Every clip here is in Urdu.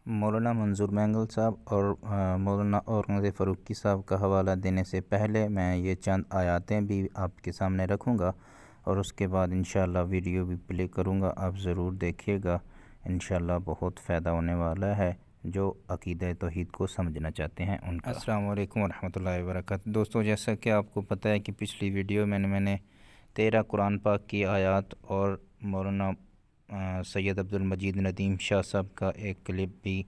مولانا منظور مینگل صاحب اور مولانا اورنگزیب فاروقی صاحب کا حوالہ دینے سے پہلے میں یہ چند آیاتیں بھی آپ کے سامنے رکھوں گا اور اس کے بعد انشاءاللہ ویڈیو بھی پلے کروں گا، آپ ضرور دیکھیے گا، انشاءاللہ بہت فائدہ ہونے والا ہے جو عقیدہ توحید کو سمجھنا چاہتے ہیں ان کا۔ السلام علیکم ورحمۃ اللہ وبرکاتہ۔ دوستو، جیسا کہ آپ کو پتہ ہے کہ پچھلی ویڈیو میں نے 13 قرآن پاک کی آیات اور مولانا سید عبدالمجید ندیم شاہ صاحب کا ایک کلپ بھی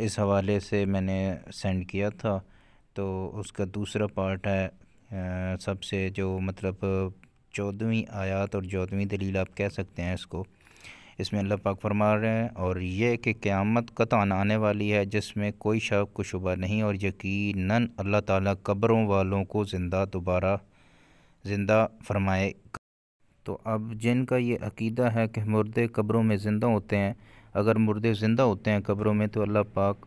اس حوالے سے میں نے سینڈ کیا تھا، تو اس کا دوسرا پارٹ ہے سب سے جو مطلب 14ویں آیات اور 14ویں دلیل آپ کہہ سکتے ہیں اس کو۔ اس میں اللہ پاک فرما رہے ہیں اور یہ کہ قیامت قطعاً آنے والی ہے جس میں کوئی شک و شبہ نہیں، اور یقیناً اللہ تعالیٰ قبروں والوں کو دوبارہ زندہ فرمائے گا۔ تو اب جن کا یہ عقیدہ ہے کہ مردے قبروں میں زندہ ہوتے ہیں، اگر مردے زندہ ہوتے ہیں قبروں میں تو اللہ پاک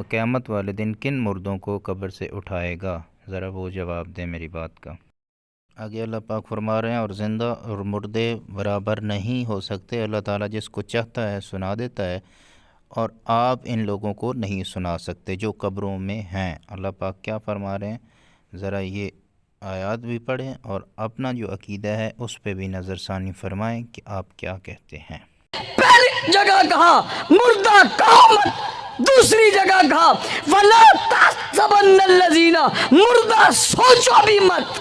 قیامت والے دن کن مردوں کو قبر سے اٹھائے گا؟ ذرا وہ جواب دیں میری بات کا۔ آگے اللہ پاک فرما رہے ہیں اور زندہ اور مردے برابر نہیں ہو سکتے، اللہ تعالیٰ جس کو چاہتا ہے سنا دیتا ہے، اور آپ ان لوگوں کو نہیں سنا سکتے جو قبروں میں ہیں۔ اللہ پاک کیا فرما رہے ہیں، ذرا یہ آیات بھی پڑھیں اور اپنا جو عقیدہ ہے اس پہ بھی نظر ثانی فرمائیں کہ آپ کیا کہتے ہیں۔ پہلی جگہ کہا مردہ کہو مت، دوسری جگہ کہا وَلَا تَحْسَبَنَّ الَّذِينَ، مردہ سوچو بھی مت،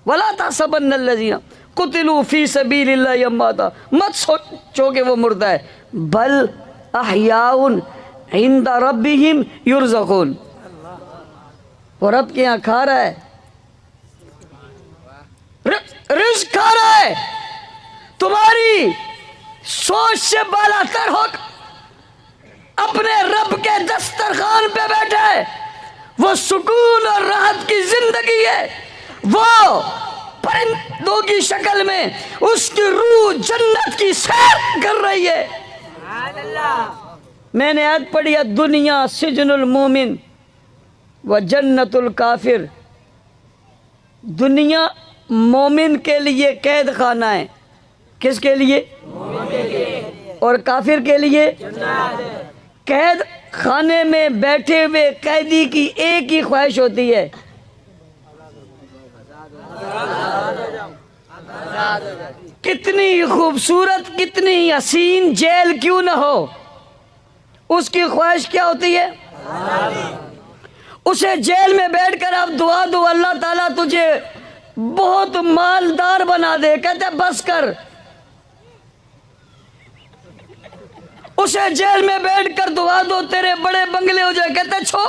وَلَا تَحْسَبَنَّ الَّذِينَ قُتِلُوا فِي سَبِيلِ اللَّهِ أَمْوَاتًا، مت سوچو کہ وہ مردہ ہے، بل احیاء عند ربهم یرزقون، وہ رب کے یہاں کھا رہا ہے، رزق کھا رہا ہے، تمہاری سوچ سے بالا تر ہو اپنے رب کے دسترخوان پہ بیٹھا ہے، وہ سکون اور راحت کی زندگی ہے، وہ پرندوں کی شکل میں اس کی روح جنت کی سیر کر رہی ہے۔ میں نے آیت پڑھی ہے دنیا سجن المومن و جنت الکافر، دنیا مومن کے لیے قید خانہ ہے، کس کے لیے؟ اور کافر کے لیے قید خانے میں بیٹھے ہوئے قیدی کی ایک ہی خواہش ہوتی ہے، کتنی خوبصورت کتنی حسین جیل کیوں نہ ہو، اس کی خواہش کیا ہوتی ہے؟ اسے جیل میں بیٹھ کر آپ دعا دو اللہ تعالیٰ تجھے بہت مالدار بنا دے، کہتے بس کر۔ اسے جیل میں بیٹھ کر دعا دو تیرے بڑے بنگلے ہو جائے، کہتے چھو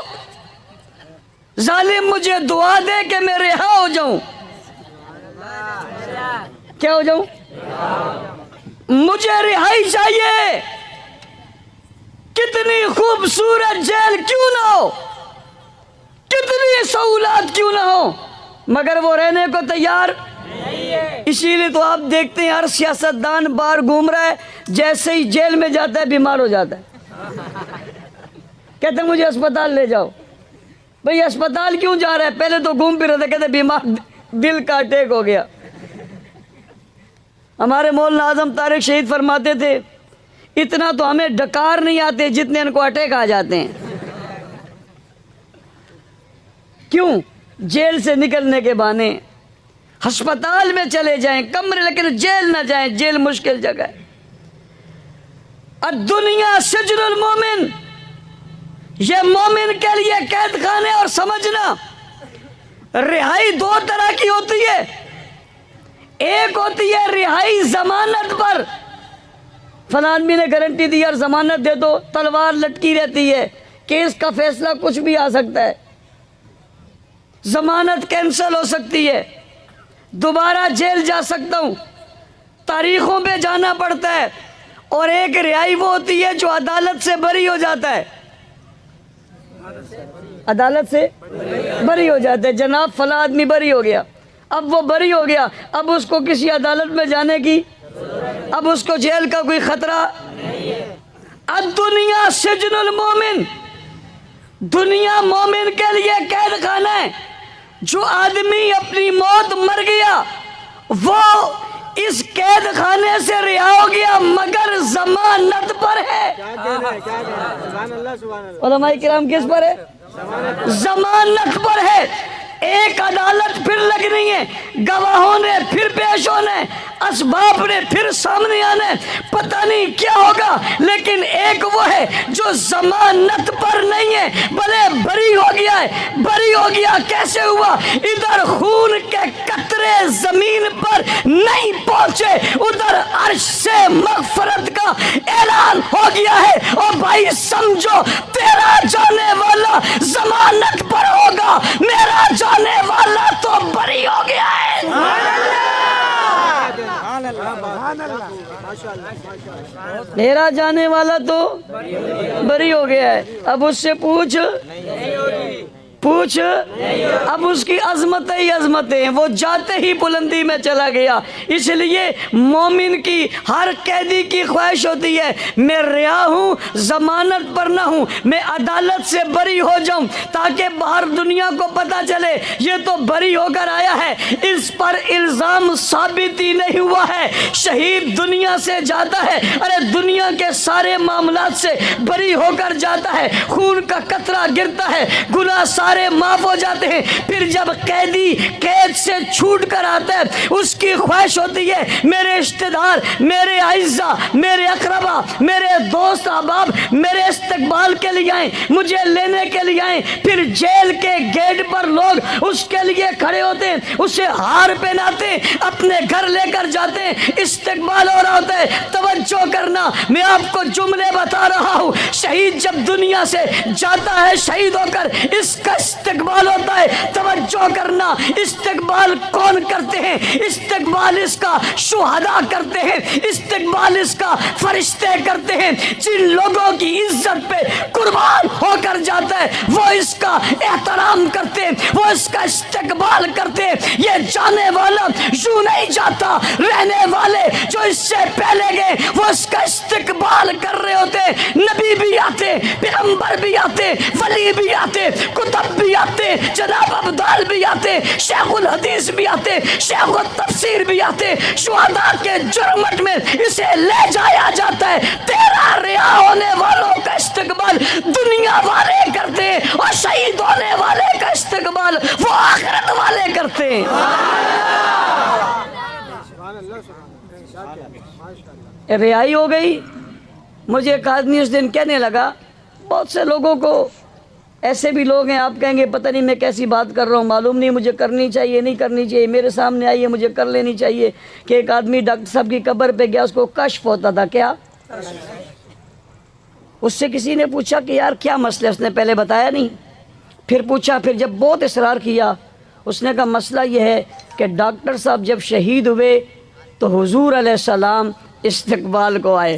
ظالم مجھے دعا دے کہ میں رہا ہو جاؤں، کیا ہو جاؤں؟ مجھے رہائی چاہیے، کتنی خوبصورت جیل کیوں نہ ہو، کتنی سہولات کیوں نہ ہو، مگر وہ رہنے کو تیار۔ اسی لیے تو آپ دیکھتے ہیں ہر سیاستدان باہر گھوم رہا ہے، جیسے ہی جیل میں جاتا ہے بیمار ہو جاتا ہے، کہتے ہیں مجھے اسپتال لے جاؤ۔ بھئی اسپتال کیوں جا رہا ہے؟ پہلے تو گھوم پھر رہا تھا، کہتے ہیں بیمار دل کا اٹیک ہو گیا۔ ہمارے مولانا اعظم طارق شہید فرماتے تھے اتنا تو ہمیں ڈکار نہیں آتے جتنے ان کو اٹیک آ جاتے ہیں۔ کیوں؟ جیل سے نکلنے کے بہانے ہسپتال میں چلے جائیں کمرے، لیکن جیل نہ جائیں، جیل مشکل جگہ ہے۔ الدنیا سجن المومن، یہ مومن کے لیے قید خانے، اور سمجھنا رہائی دو طرح کی ہوتی ہے، ایک ہوتی ہے رہائی ضمانت پر، فلاں آدمی نے گارنٹی دی اور ضمانت دے دو، تلوار لٹکی رہتی ہے، کیس کا فیصلہ کچھ بھی آ سکتا ہے، ضمانت کینسل ہو سکتی ہے، دوبارہ جیل جا سکتا ہوں، تاریخوں پہ جانا پڑتا ہے۔ اور ایک رہائی وہ ہوتی ہے جو عدالت سے بری ہو جاتا ہے، عدالت سے بری ہو جاتا ہے، جناب فلاں آدمی بری ہو گیا، اب وہ بری ہو گیا، اب اس کو کسی عدالت میں جانے کی، اب اس کو جیل کا کوئی خطرہ۔ الدنیا سجن المومن، دنیا مومن کے لیے قید خانہ ہے، جو آدمی اپنی موت مر گیا وہ اس قید خانے سے رہا ہو گیا مگر ضمانت پر ہے۔ علماء کرام کس پر ہے؟ ضمانت پر ہے. ایک عدالت پھر لگنی ہے, گواہوں نے پھر پیش ہونے, اسباب نے پھر سامنے آنے, پتہ نہیں کیا ہوگا, لیکن ایک وہ ہے جو ضمانت پر نہیں ہے بلے بری ہو گیا ہے. بری ہو گیا کیسے ہوا؟ ادھر خون کے قطرے زمین پر نہیں پہنچے, ادھر عرش سے مغفرت کا اعلان ہو گیا ہے. اور بھائی سمجھو, تیرا جانے والا ضمانت پر ہوگا, میرا جانے والا تو بری ہو گیا ہے. میرا جانے والا تو بری ہو گیا ہے. اب اس سے پوچھ, اب اس کی عظمتیں ہی عظمتیں ہیں, وہ جاتے ہی بلندی میں چلا گیا. اس لیے مومن کی ہر قیدی کی خواہش ہوتی ہے, میں رہا ہوں, ضمانت پر نہ ہوں, میں عدالت سے بری ہو جاؤں تاکہ باہر دنیا کو پتہ چلے یہ تو بری ہو کر آیا ہے, اس پر الزام ثابت ہی نہیں ہوا ہے. شہید دنیا سے جاتا ہے, ارے دنیا کے سارے معاملات سے بری ہو کر جاتا ہے, خون کا قطرہ گرتا ہے, گناہ سارے معاف ہو جاتے ہیں. پھر جب قیدی قید سے چھوٹ کر آتا ہے, اس کی خواہش ہوتی ہے میرے رشتہ دار, میرے اعزا, میرے اقربا, میرے دوست احباب میرے استقبال کے لیے آئیں, مجھے لینے کے لیے آئیں. پھر جیل کے گیٹ پر لوگ اس کے لیے کھڑے ہوتے ہیں, اسے ہار پہناتے ہیں, اپنے گھر لے کر جاتے ہیں, استقبال ہو رہا ہوتا ہے. توجہ کرنا, میں آپ کو جملے بتا رہا ہوں. شہید جب دنیا سے جاتا ہے شہید ہو کر, اس کا استقبال ہوتا ہے. توجہ کرنا, استقبال کون کرتے ہیں؟ استقبال اس کا شہداء کرتے ہیں, استقبال اس کا فرشتے کرتے ہیں. جن لوگوں کی عزت پہ قربان ہو کر جاتا ہے وہ اس کا احترام کرتے ہیں, وہ اس کا استقبال کرتے ہیں. یہ جانے والا یوں نہیں جاتا, رہنے والے جو اس سے پہلے گئے وہ اس کا استقبال کر رہے ہوتے ہیں. نبی بھی آتے, پیغمبر بھی آتے, ولی بھی آتے, کتب بھی آتے, جناب ابدال بھی آتے, شیخ الحدیث بھی آتے, شیخ التفسیر بھی آتے. شہداء کے جرمٹ میں اسے لے جایا جاتا ہے. تیرا رہا ہونے والوں کا استقبال دنیا والے کرتے ہیں, اور شہید ہونے والے کا استقبال وہ آخرت والے کرتے ہیں. رہائی ہو گئی. مجھے ایک آدمی اس دن کہنے لگا, بہت سے لوگوں کو, ایسے بھی لوگ ہیں آپ کہیں گے پتہ نہیں میں کیسی بات کر رہا ہوں, معلوم نہیں مجھے کرنی چاہیے نہیں کرنی چاہیے, میرے سامنے آئیے مجھے کر لینی چاہیے, کہ ایک آدمی ڈاکٹر صاحب کی قبر پہ گیا, اس کو کشف ہوتا تھا. کیا؟ اس سے کسی نے پوچھا کہ یار کیا مسئلہ ہے, اس نے پہلے بتایا نہیں. پھر پوچھا, پھر جب بہت اصرار کیا, اس نے کہا مسئلہ یہ ہے کہ ڈاکٹر صاحب جب شہید ہوئے تو حضور علیہ السلام استقبال کو آئے,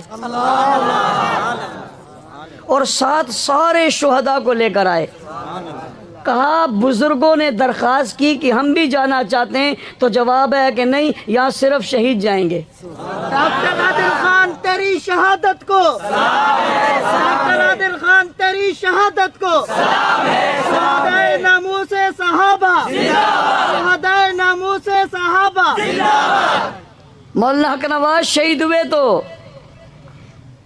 اور ساتھ سارے شہداء کو لے کر آئے. کہا بزرگوں نے درخواست کی کہ ہم بھی جانا چاہتے ہیں, تو جواب ہے کہ نہیں, یہاں صرف شہید جائیں گے. ڈاکٹر عادل خان تیری شہادت کو, ڈاکٹر عادل خان تیری شہادت کو, شہدائے ناموس صحابہ, شہدائے ناموس صحابہ. مولانا حق نواز شہید ہوئے تو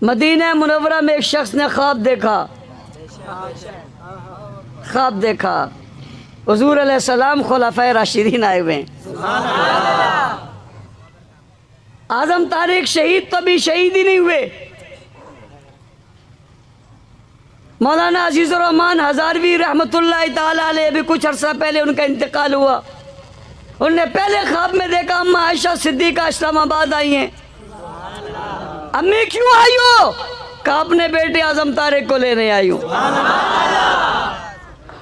مدینہ منورہ میں ایک شخص نے خواب دیکھا, حضور علیہ السلام خلفائے راشدین آئے ہوئے ہیں. اعظم طارق شہید تو بھی شہید ہی نہیں ہوئے. مولانا عزیز الرحمان ہزاروی رحمۃ اللہ تعالی علیہ بھی کچھ عرصہ پہلے ان کا انتقال ہوا. انہوں نے پہلے خواب میں دیکھا اماں عائشہ صدیقہ اسلام آباد آئی ہیں. امی کیوں آئی ہو؟ کہا اپنے بیٹے اعظم طارق کو لینے آئی ہوں.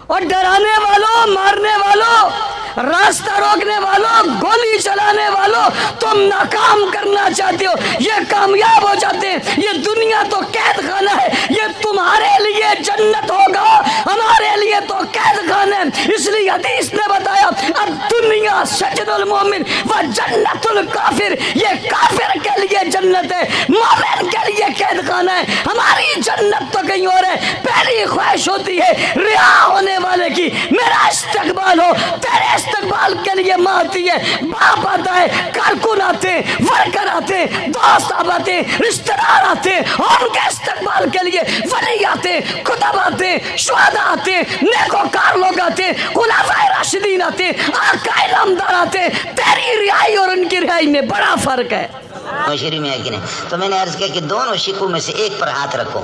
اور ڈرانے والوں, مارنے والوں, راستہ روکنے والوں, گولی چلانے والوں, تم ناکام کرنا چاہتے ہو, یہ کامیاب ہو جاتے ہیں. یہ دنیا تو قید خانہ ہے, یہ تمہارے لیے جنت ہوگا, ہمارے لیے تو قید خانہ ہے. اس لیے حدیث نے بتایا اب دنیا سجن المومن و جنت الکافر, یہ کافر کے لیے جنت ہے, مومن کے لیے قید خانہ ہے. ہماری جنت تو کہیں اور ہے. پہلی خواہش ہوتی ہے رہا ہونے والے کی میرا استقبال ہو. تیرے استقبال کے لیے ماں آتی ہے, باپ آتا ہے, کارکن آتے ہیں, ورکر آتے ہیں, دوست آتے ہیں, رشتہ دار آتے ہیں, اور ان کے استقبال استقبال کے لیے ولی آتے، کتب آتے، شہداء آتے، نیکوکار لوگ آتے، خلفائے راشدین آتے، آقا نامدار آتے. تیری رہائی اور ان کی رہائی میں بڑا فرق ہے. شریف میں ہے کہ نہیں؟ تو میں نے عرض کیا کہ دونوں شکوں میں سے ایک پر ہاتھ رکھو.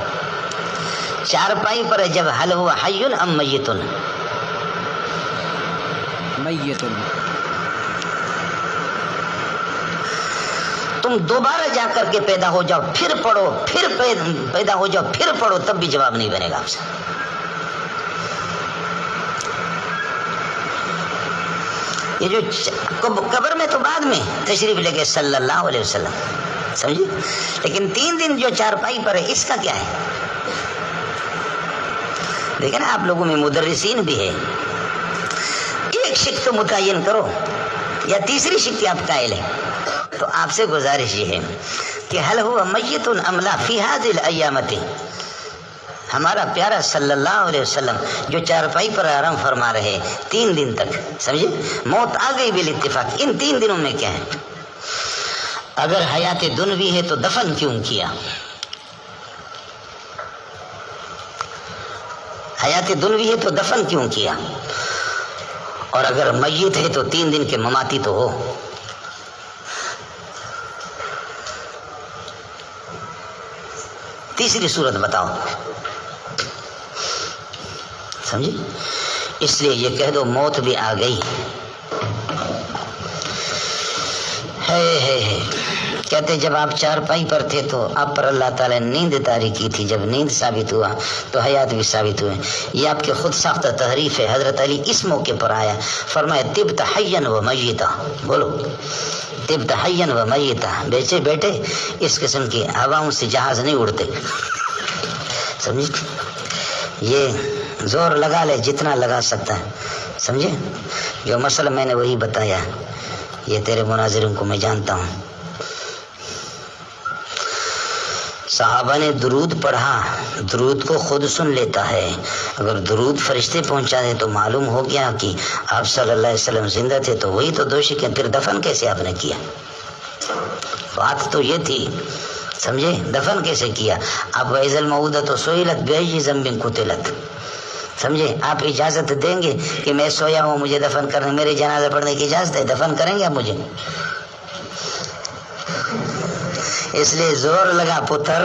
چارپائی پر جب حل ہوا حی ام میت، میت. تم دوبارہ جا کر کے پیدا ہو جاؤ، پھر پڑھو، پھر پیدا ہو جاؤ، پھر پڑھو، تب بھی جواب نہیں بنے گا آپ سے. یہ جو قبر میں تو بعد میں تشریف لے کے صلی اللہ علیہ وسلم، سمجھے، لیکن 3 دن جو چارپائی پر ہے اس کا کیا ہے؟ دیکھیں نا، آپ لوگوں میں مدرسین بھی ہے. ایک شک تو متعین کرو، یا تیسری شک آپ قائل ہیں. تو آپ سے گزارش یہ ہے کہ حل ہوا میت ام لا فی هذه الایامت. ہمارا پیارا صلی اللہ علیہ وسلم جو چارپائی پر آرام فرما رہے 3 دن تک، سمجھے، موت آ گئی بالاتفاق. ان 3 دنوں میں کیا ہے؟ اگر حیات دنوی ہے تو دفن کیوں کیا؟ حیات دنوی ہے تو دفن کیوں کیا؟ اور اگر میت ہے تو 3 دن کے مماتی تو ہو. تیسری صورت بتاؤ، سمجھے. اس لیے یہ کہہ دو موت بھی آ گئی. ہے کہتے جب آپ چارپائی پر تھے تو آپ پر اللہ تعالیٰ نے نیند طاری کی تھی. جب نیند ثابت ہوا تو حیات بھی ثابت ہوئے. یہ آپ کے خود ساختہ تحریف ہے. حضرت علی اس موقع پر آیا، فرمایا طبت حیا و میتا. بولو طبت حیا و میتا. بیٹے اس قسم کی ہواؤں سے جہاز نہیں اڑتے، سمجھے. یہ زور لگا لے جتنا لگا سکتا ہے، سمجھے. جو مسئلہ میں نے وہی بتایا. یہ تیرے مناظروں کو میں جانتا ہوں. صحابہ نے درود پڑھا، درود کو خود سن لیتا ہے. اگر درود فرشتے پہنچا دے تو معلوم ہو گیا کہ آپ صلی اللہ علیہ وسلم زندہ تھے. تو وہی تو دوشی کے. پھر دفن کیسے آپ نے کیا؟ بات تو یہ تھی، سمجھے. دفن کیسے کیا آپ؟ وَإِذَا الْمَوْءُودَةُ سُئِلَتْ بِأَيِّ ذَنبٍ قُتِلَتْ. سمجھے. آپ اجازت دیں گے کہ میں سویا ہوں مجھے دفن کرنے، میرے جنازہ پڑھنے کی اجازت ہے؟ دفن کریں گے آپ مجھے؟ اس لیے زور لگا پتر.